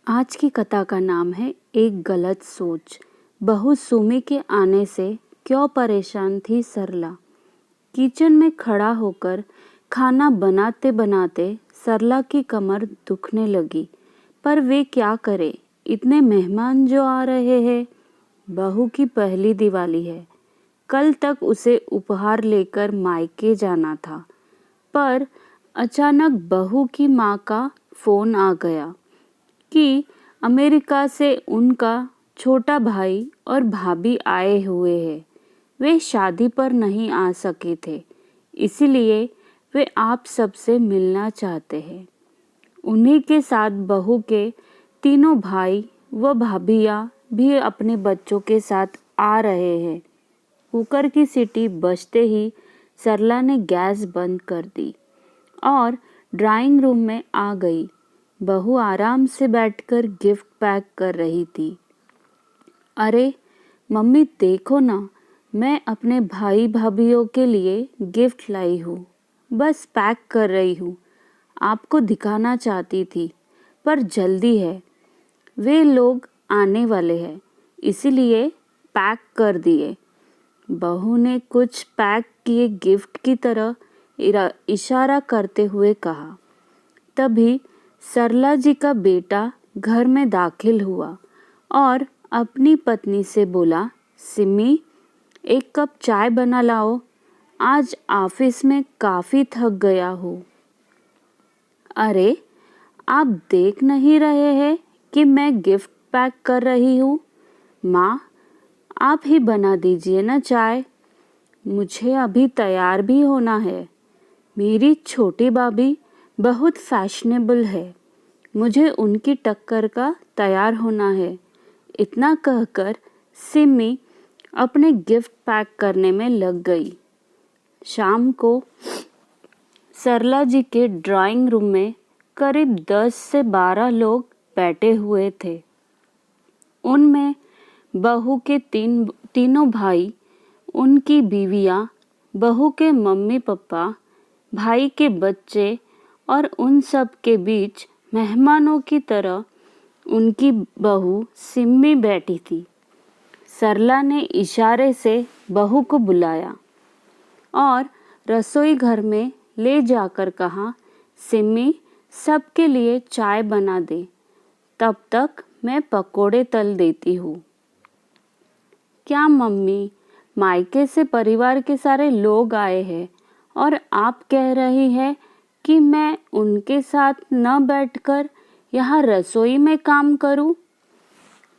आज की कथा का नाम है एक गलत सोच। बहू सुमी के आने से क्यों परेशान थी सरला। किचन में खड़ा होकर खाना बनाते बनाते सरला की कमर दुखने लगी। पर वे क्या करे, इतने मेहमान जो आ रहे हैं। बहू की पहली दिवाली है। कल तक उसे उपहार लेकर मायके जाना था, पर अचानक बहू की माँ का फोन आ गया कि अमेरिका से उनका छोटा भाई और भाभी आए हुए हैं। वे शादी पर नहीं आ सके थे, इसीलिए वे आप सबसे मिलना चाहते हैं। उन्हीं के साथ बहू के तीनों भाई व भाभियाँ भी अपने बच्चों के साथ आ रहे हैं। कुकर की सीटी बजते ही सरला ने गैस बंद कर दी और ड्राइंग रूम में आ गई। बहू आराम से बैठकर गिफ्ट पैक कर रही थी। अरे मम्मी देखो ना, मैं अपने भाई भाभीयों के लिए गिफ्ट लाई हूँ। बस पैक कर रही हूँ। आपको दिखाना चाहती थी, पर जल्दी है। वे लोग आने वाले हैं, इसीलिए पैक कर दिए। बहू ने कुछ पैक किए गिफ्ट की तरह इशारा करते हुए कहा। तभी सरला जी का बेटा घर में दाखिल हुआ और अपनी पत्नी से बोला, सिमी एक कप चाय बना लाओ, आज ऑफिस में काफ़ी थक गया हूँ। अरे आप देख नहीं रहे हैं कि मैं गिफ्ट पैक कर रही हूँ। माँ आप ही बना दीजिए ना चाय, मुझे अभी तैयार भी होना है। मेरी छोटी भाभी बहुत फैशनेबल है, मुझे उनकी टक्कर का तैयार होना है। इतना कहकर सिमी अपने गिफ्ट पैक करने में लग गई। शाम को सरला जी के ड्राइंग रूम में करीब 10 से 12 लोग बैठे हुए थे। उनमें बहू के तीनों भाई, उनकी बीवियां, बहू के मम्मी पापा, भाई के बच्चे और उन सब के बीच मेहमानों की तरह उनकी बहू सिम्मी बैठी थी। सरला ने इशारे से बहू को बुलाया और रसोई घर में ले जाकर कहा, सिम्मी सबके लिए चाय बना दे, तब तक मैं पकोड़े तल देती हूँ। क्या मम्मी, मायके से परिवार के सारे लोग आए हैं और आप कह रही हैं कि मैं उनके साथ न बैठकर यहाँ रसोई में काम करूँ।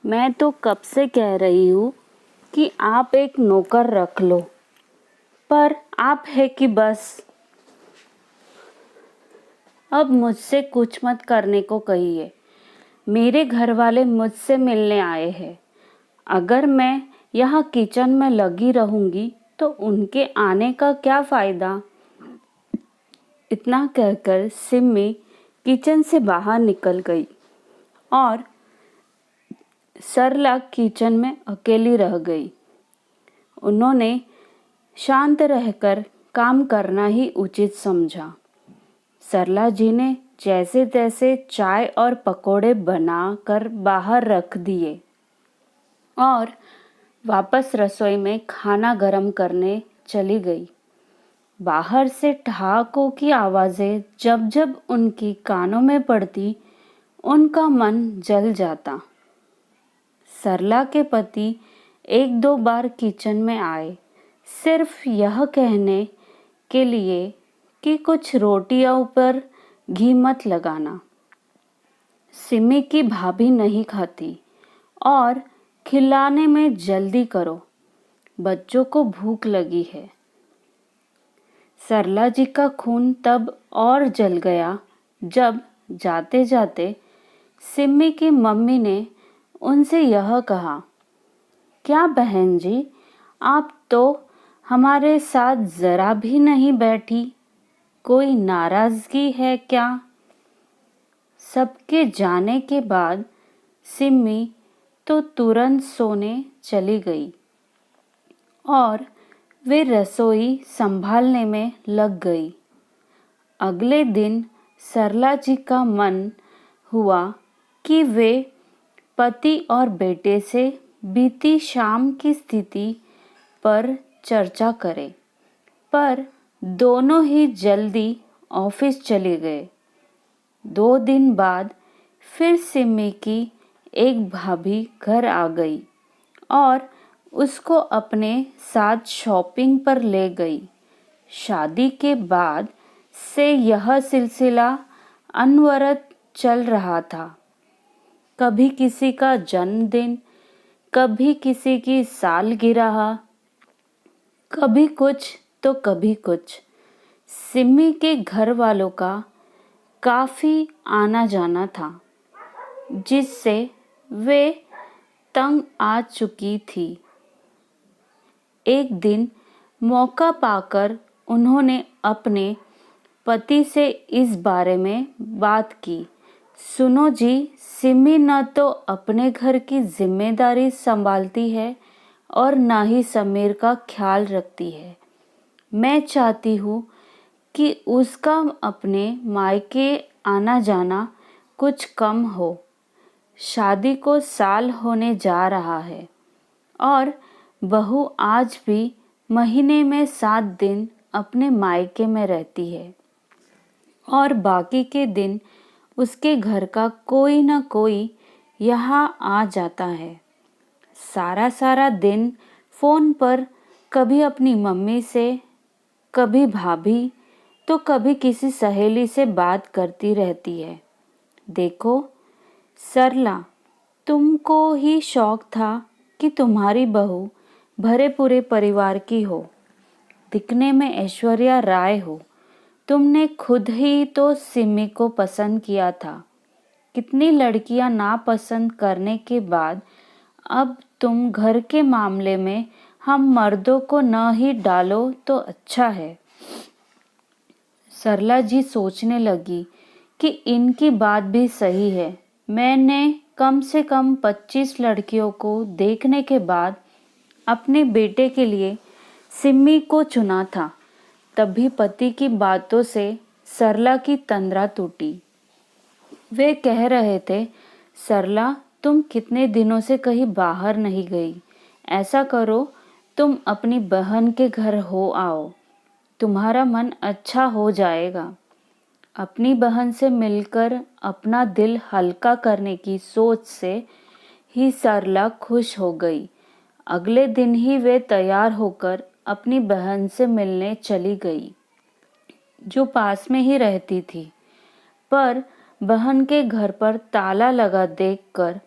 मैं तो कब से कह रही हूँ कि आप एक नौकर रख लो, पर आप है कि बस। अब मुझसे कुछ मत करने को कहिए। मेरे घर वाले मुझसे मिलने आए हैं। अगर मैं यहाँ किचन में लगी रहूँगी तो उनके आने का क्या फ़ायदा। इतना कहकर सिम्मी किचन से बाहर निकल गई और सरला किचन में अकेली रह गई। उन्होंने शांत रहकर काम करना ही उचित समझा। सरला जी ने जैसे तैसे चाय और पकोड़े बनाकर बाहर रख दिए और वापस रसोई में खाना गरम करने चली गई। बाहर से ठहाकों की आवाज़ें जब जब उनकी कानों में पड़ती, उनका मन जल जाता। सरला के पति 1-2 बार किचन में आए, सिर्फ यह कहने के लिए कि कुछ रोटियों पर घी मत लगाना। सिमी की भाभी नहीं खाती और खिलाने में जल्दी करो, बच्चों को भूख लगी है। सरला जी का खून तब और जल गया जब जाते जाते सिम्मी की मम्मी ने उनसे यह कहा, क्या बहन जी, आप तो हमारे साथ ज़रा भी नहीं बैठी, कोई नाराज़गी है क्या। सबके जाने के बाद सिम्मी तो तुरंत सोने चली गई और वे रसोई संभालने में लग गई। अगले दिन सरला जी का मन हुआ कि वे पति और बेटे से बीती शाम की स्थिति पर चर्चा करें, पर दोनों ही जल्दी ऑफिस चले गए। 2 दिन बाद फिर सिमी की एक भाभी घर आ गई और उसको अपने साथ शॉपिंग पर ले गई। शादी के बाद से यह सिलसिला अनवरत चल रहा था। कभी किसी का जन्मदिन, कभी किसी की सालगिरह, कभी कुछ तो कभी कुछ। सिमी के घर वालों का काफ़ी आना जाना था, जिससे वे तंग आ चुकी थी। एक दिन मौका पाकर उन्होंने अपने पति से इस बारे में बात की। सुनो जी, सिमी न तो अपने घर की जिम्मेदारी संभालती है और न ही समीर का ख्याल रखती है। मैं चाहती हूँ कि उसका अपने मायके आना जाना कुछ कम हो। शादी को साल होने जा रहा है और बहू आज भी महीने में 7 दिन अपने मायके में रहती है और बाकी के दिन उसके घर का कोई न कोई यहाँ आ जाता है। सारा दिन फ़ोन पर कभी अपनी मम्मी से, कभी भाभी, तो कभी किसी सहेली से बात करती रहती है। देखो सरला, तुमको ही शौक था कि तुम्हारी बहू भरे पूरे परिवार की हो, दिखने में ऐश्वर्या राय हो। तुमने खुद ही तो सिमी को पसंद किया था। कितनी लड़कियां नापसंद करने के बाद अब तुम घर के मामले में हम मर्दों को न ही डालो तो अच्छा है। सरला जी सोचने लगी कि इनकी बात भी सही है। मैंने कम से कम 25 लड़कियों को देखने के बाद अपने बेटे के लिए सिमी को चुना था। तभी पति की बातों से सरला की तंद्रा टूटी। वे कह रहे थे, सरला तुम कितने दिनों से कहीं बाहर नहीं गई। ऐसा करो, तुम अपनी बहन के घर हो आओ, तुम्हारा मन अच्छा हो जाएगा। अपनी बहन से मिलकर अपना दिल हल्का करने की सोच से ही सरला खुश हो गई। अगले दिन ही वे तैयार होकर अपनी बहन से मिलने चली गई, जो पास में ही रहती थी। पर बहन के घर पर ताला लगा देखकर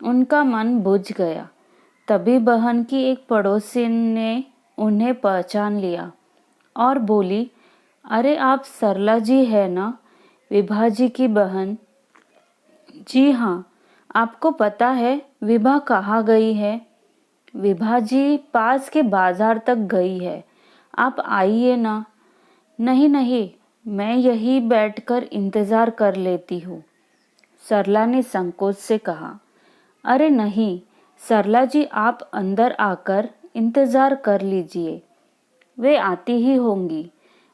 उनका मन बुझ गया। तभी बहन की एक पड़ोसी ने उन्हें पहचान लिया और बोली, अरे आप सरला जी है ना, विभा जी की बहन। जी हाँ, आपको पता है विभा कहाँ गई है? विभा जी पास के बाजार तक गई है, आप आइए ना। नहीं, मैं यहीं बैठकर इंतज़ार कर लेती हूँ, सरला ने संकोच से कहा। अरे नहीं सरला जी, आप अंदर आकर इंतज़ार कर लीजिए, वे आती ही होंगी।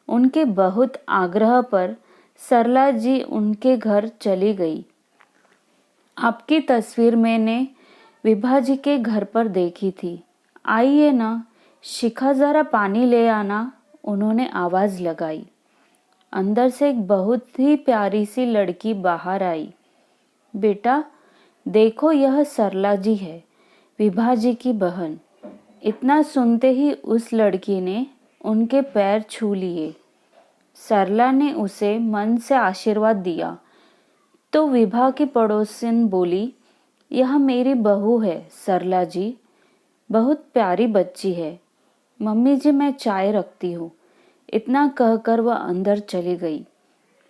उनके बहुत आग्रह पर सरला जी उनके घर चली गई। आपकी तस्वीर मैंने विभा जी के घर पर देखी थी, आइए ना, शिखा ज़रा पानी ले आना, उन्होंने आवाज़ लगाई। अंदर से एक बहुत ही प्यारी सी लड़की बाहर आई। बेटा देखो, यह सरला जी है, विभा जी की बहन। इतना सुनते ही उस लड़की ने उनके पैर छू लिए। सरला ने उसे मन से आशीर्वाद दिया तो विभा की पड़ोसिन बोली, यह मेरी बहू है सरला जी, बहुत प्यारी बच्ची है। मम्मी जी मैं चाय रखती हूँ। इतना कहकर वह अंदर चली गई।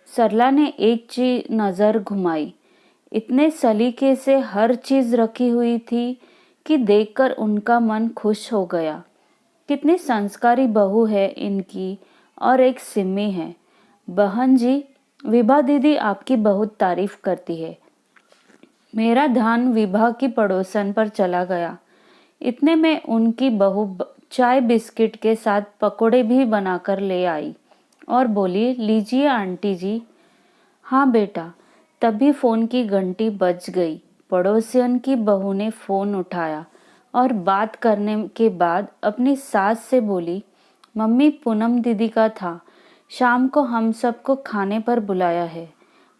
सरला ने एक चीज नज़र घुमाई। इतने सलीके से हर चीज़ रखी हुई थी कि देखकर उनका मन खुश हो गया। कितनी संस्कारी बहू है इनकी, और एक सिमी है। बहन जी, विभा दीदी आपकी बहुत तारीफ करती है। मेरा ध्यान विभा की पड़ोसन पर चला गया। इतने में उनकी बहू चाय बिस्किट के साथ पकोड़े भी बनाकर ले आई और बोली, लीजिए आंटी जी। हाँ बेटा, तभी फोन की घंटी बज गई। पड़ोसियन की बहू ने फोन उठाया और बात करने के बाद अपनी सास से बोली, मम्मी पूनम दीदी का था, शाम को हम सबको खाने पर बुलाया है,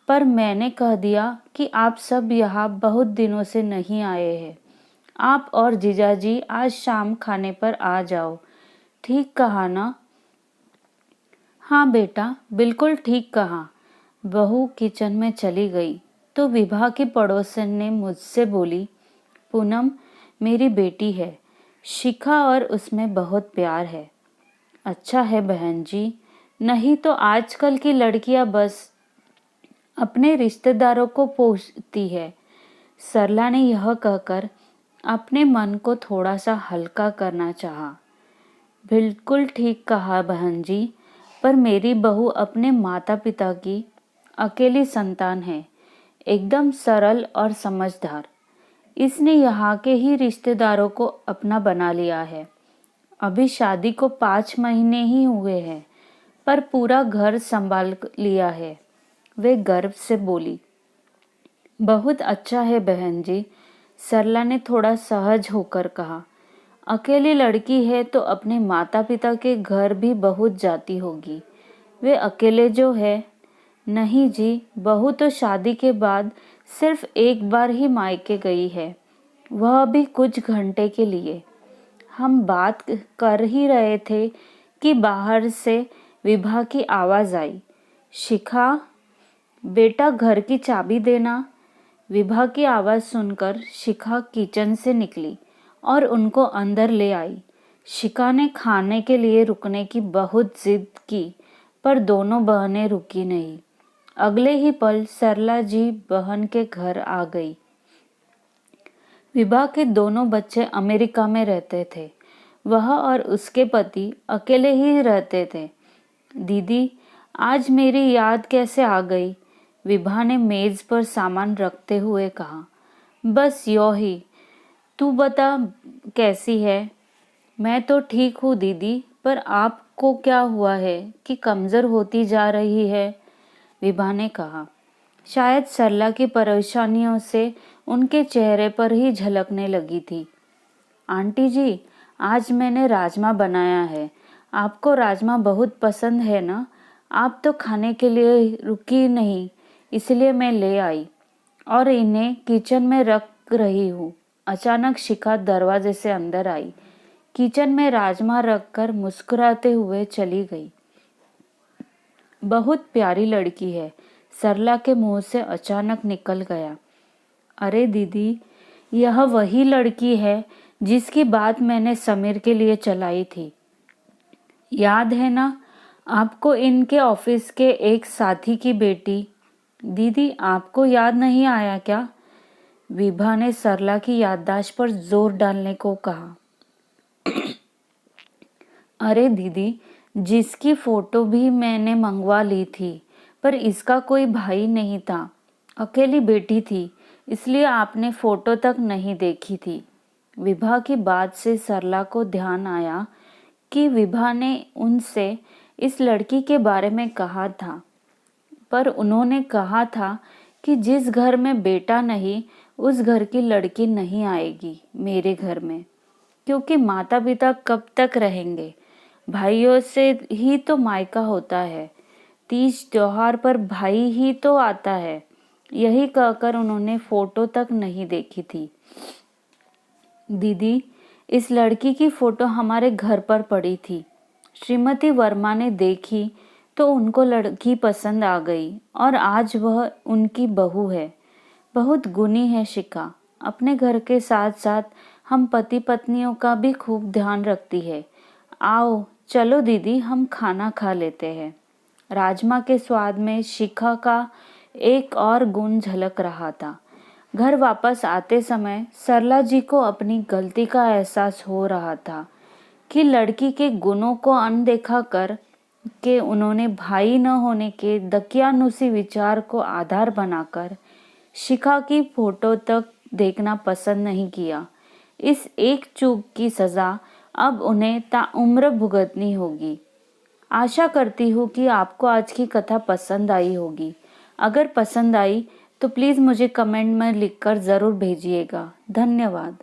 पर मैंने कह दिया कि आप सब यहाँ बहुत दिनों से नहीं आए हैं। आप और जीजाजी आज शाम खाने पर आ जाओ। ठीक कहा ना? हाँ बेटा, बिल्कुल ठीक कहा। बहू किचन में चली गई तो विभा की पड़ोसन ने मुझसे बोली, पूनम मेरी बेटी है, शिखा और उसमें बहुत प्यार है। अच्छा है बहन जी, नहीं तो आजकल की लड़कियां बस अपने रिश्तेदारों को पूछती है। सरला ने यह कहकर अपने मन को थोड़ा सा हल्का करना चाहा। बिल्कुल ठीक कहा बहन जी, पर मेरी बहू अपने माता पिता की अकेली संतान है, एकदम सरल और समझदार। इसने यहाँ के ही रिश्तेदारों को अपना बना लिया है। अभी शादी को 5 महीने ही हुए हैं, पर पूरा घर संभाल लिया है। वे गर्व से बोली। बहुत अच्छा है बहन जी, सरला ने थोड़ा सहज होकर कहा। अकेली लड़की है तो अपने माता पिता के घर भी बहुत जाती होगी। वे अकेले जो है। नहीं जी, बहू तो शादी के बाद सिर्फ एक बार ही मायके गई है, वह भी कुछ घंटे के लिए। हम बात कर ही रहे थे कि बाहर से विभा की आवाज आई, शिखा बेटा घर की चाबी देना। विभा की आवाज सुनकर शिखा किचन से निकली और उनको अंदर ले आई। शिखा ने खाने के लिए रुकने की बहुत जिद की, पर दोनों बहनें रुकी नहीं। अगले ही पल सरला जी बहन के घर आ गई। विभा के दोनों बच्चे अमेरिका में रहते थे। वह और उसके पति अकेले ही रहते थे। दीदी, आज मेरी याद कैसे आ गई? विभा ने मेज पर सामान रखते हुए कहा। बस यूं ही। तू बता कैसी है? मैं तो ठीक हूँ दीदी, पर आपको क्या हुआ है कि कमजोर होती जा रही है? विभा ने कहा। शायद सरला की परेशानियों से उनके चेहरे पर ही झलकने लगी थी। आंटी जी, आज मैंने राजमा बनाया है। आपको राजमा बहुत पसंद है ना? आप तो खाने के लिए रुकी नहीं, इसलिए मैं ले आई और इन्हें किचन में रख रही हूँ। अचानक शिखा दरवाजे से अंदर आई, किचन में राजमा रखकर मुस्कुराते हुए चली गई। बहुत प्यारी लड़की है, सरला के मुंह से अचानक निकल गया। अरे दीदी, यह वही लड़की है जिसकी बात मैंने समीर के लिए चलाई थी। याद है ना आपको, इनके ऑफिस के एक साथी की बेटी। दीदी, आपको याद नहीं आया क्या? विभा ने सरला की याददाश्त पर जोर डालने को कहा। अरे दीदी, जिसकी फोटो भी मैंने मंगवा ली थी, पर इसका कोई भाई नहीं था, अकेली बेटी थी, इसलिए आपने फोटो तक नहीं देखी थी। विभा की बात से सरला को ध्यान आया कि विभा ने उनसे इस लड़की के बारे में कहा था, पर उन्होंने कहा था कि जिस घर में बेटा नहीं, उस घर की लड़की नहीं आएगी मेरे घर में, क्योंकि माता पिता कब तक रहेंगे, भाइयों से ही तो मायका होता है, तीज त्योहार पर भाई ही तो आता है। यही कहकर उन्होंने फोटो तक नहीं देखी थी। दीदी, इस लड़की की फोटो हमारे घर पर पड़ी थी। श्रीमती वर्मा ने देखी तो उनको लड़की पसंद आ गई और आज वह उनकी बहू है। बहुत गुणी है शिखा, अपने घर के साथ साथ हम पति पत्नियों का भी खूब ध्यान रखती है। आओ चलो दीदी, हम खाना खा लेते हैं। राजमा के स्वाद में शिखा का एक और गुण झलक रहा था। घर वापस आते समय सरला जी को अपनी गलती का एहसास हो रहा था कि लड़की के गुणों को अनदेखा कर के उन्होंने भाई न होने के दकियानुसी विचार को आधार बनाकर शिखा की फोटो तक देखना पसंद नहीं किया। इस एक चूक की सजा अब उन्हें ताउम्र भुगतनी होगी। आशा करती हूँ कि आपको आज की कथा पसंद आई होगी। अगर पसंद आई तो प्लीज़ मुझे कमेंट में लिखकर ज़रूर भेजिएगा। धन्यवाद।